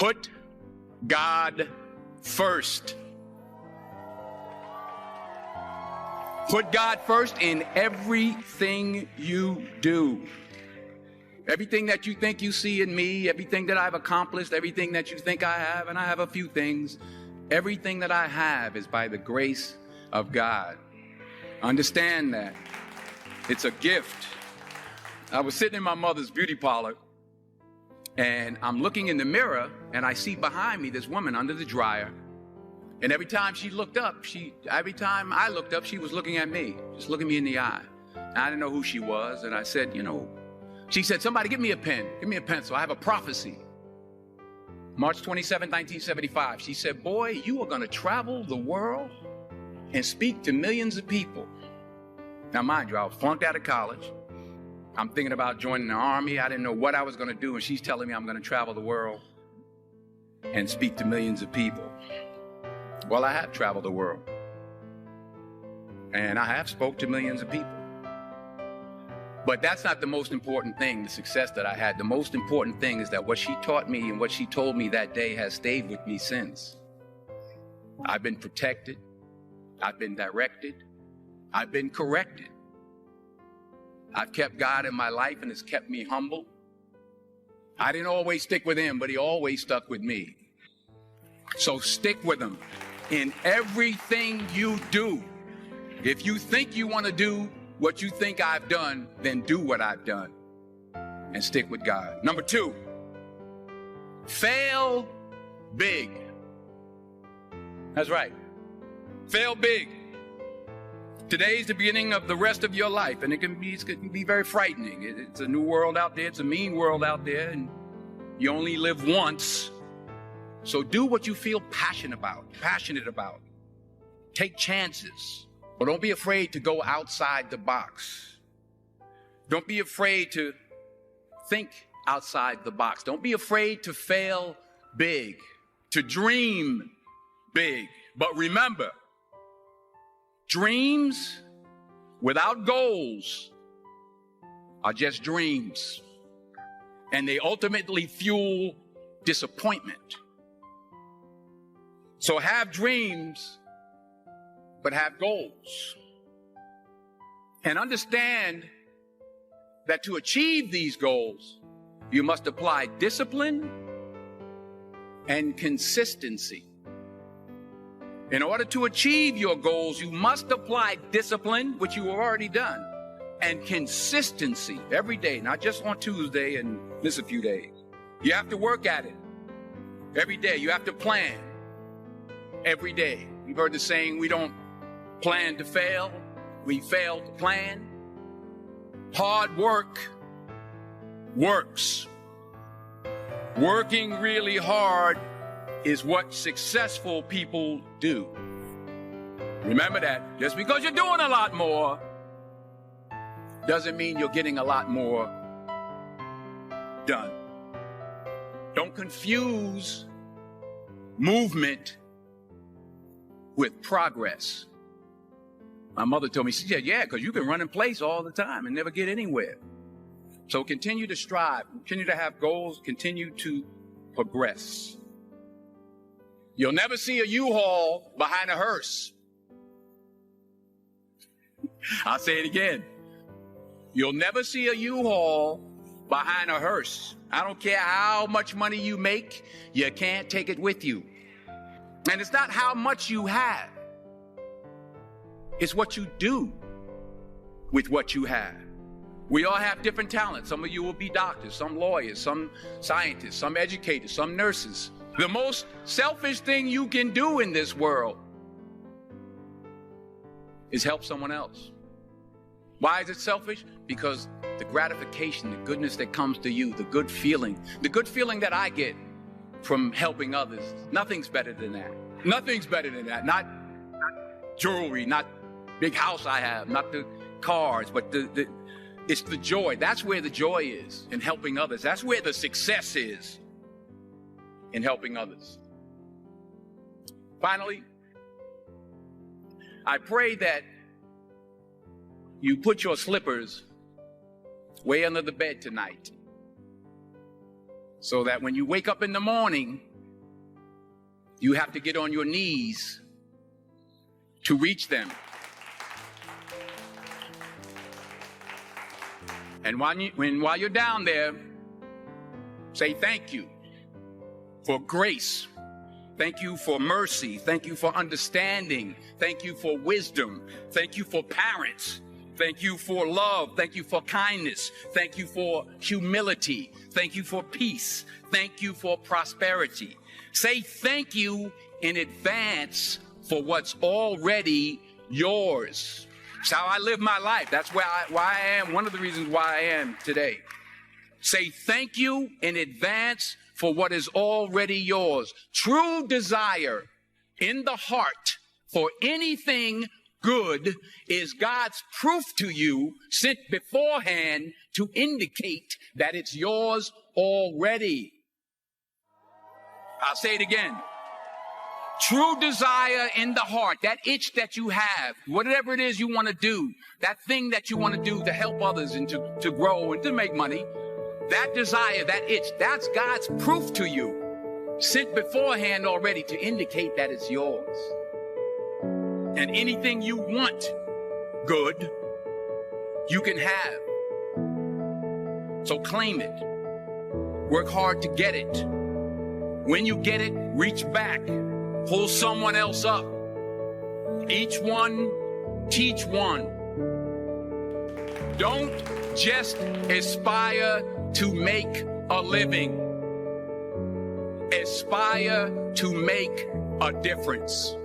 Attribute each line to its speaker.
Speaker 1: Put God first. Put God first in everything you do. Everything that you think you see in me, everything that I've accomplished, everything that you think I have, and I have a few things, everything that I have is by the grace of God. Understand that. It's a gift. I was sitting in my mother's beauty parlor, and I'm looking in the mirror, and I see behind me this woman under the dryer. And every time she looked up, every time I looked up, she was looking at me, just looking me in the eye. And I didn't know who she was, and I said, she said, somebody give me a pen, give me a pencil. I have a prophecy. March 27, 1975, she said, boy, you are going to travel the world and speak to millions of people. Now, mind you, I was flunked out of college. I'm thinking about joining the army. I didn't know what I was going to do, and she's telling me I'm going to travel the world and speak to millions of people. Well, I have traveled the world, and I have spoke to millions of people. But that's not the most important thing, the success that I had. The most important thing is that what she taught me and what she told me that day has stayed with me since. I've been protected. I've been directed. I've been corrected. I've kept God in my life, and it's kept me humble. I didn't always stick with him, but he always stuck with me. So stick with him in everything you do. If you think you want to do what you think I've done, then do what I've done and stick with God. Number 2, fail big. That's right. Fail big. Today's the beginning of the rest of your life, and it can be very frightening. It's a new world out there. It's a mean world out there, and you only live once. So do what you feel passionate about. Take chances. But don't be afraid to go outside the box. Don't be afraid to think outside the box. Don't be afraid to fail big, to dream big. But remember, dreams without goals are just dreams. And they ultimately fuel disappointment. So have dreams, but have goals. And understand that to achieve these goals, you must apply discipline and consistency. In order to achieve your goals, you must apply discipline, which you have already done, and consistency every day, not just on Tuesday and miss a few days. You have to work at it every day. You have to plan every day. You've heard the saying, we don't plan to fail, we fail to plan. Hard work works. Working really hard is what successful people do. Remember that. Just because you're doing a lot more doesn't mean you're getting a lot more done. Don't confuse movement with progress. My mother told me, she said, yeah, because you can run in place all the time and never get anywhere. So continue to strive, continue to have goals, continue to progress. You'll never see a U-Haul behind a hearse. I'll say it again. You'll never see a U-Haul behind a hearse. I don't care how much money you make, you can't take it with you. And it's not how much you have. It's what you do with what you have. We all have different talents. Some of you will be doctors, some lawyers, some scientists, some educators, some nurses. The most selfish thing you can do in this world is help someone else. Why is it selfish? Because the gratification, the goodness that comes to you, the good feeling that I get from helping others, nothing's better than that. Nothing's better than that. Not jewelry, not big house I have, not the cars, but it's the joy. That's where the joy is, in helping others. That's where the success is, in helping others. Finally, I pray that you put your slippers way under the bed tonight, so that when you wake up in the morning, You have to get on your knees to reach them. And while you're down there, say thank you for grace. Thank you for mercy. Thank you for understanding. Thank you for wisdom. Thank you for parents. Thank you for love. Thank you for kindness. Thank you for humility. Thank you for peace. Thank you for prosperity. Say thank you in advance for what's already yours. It's how I live my life. That's why I am. One of the reasons why I am today. Say thank you in advance for what is already yours. True desire in the heart for anything good is God's proof to you sent beforehand to indicate that it's yours already. I'll say it again. True desire in the heart, that itch that you have, whatever it is you want to do, that thing that you want to do to help others and to grow and to make money, that desire, that itch, that's God's proof to you, sent beforehand already to indicate that it's yours. And anything you want good, you can have. So claim it. Work hard to get it. When you get it, reach back. Pull someone else up. Each one, teach one. Don't just aspire to make a living. Aspire to make a difference.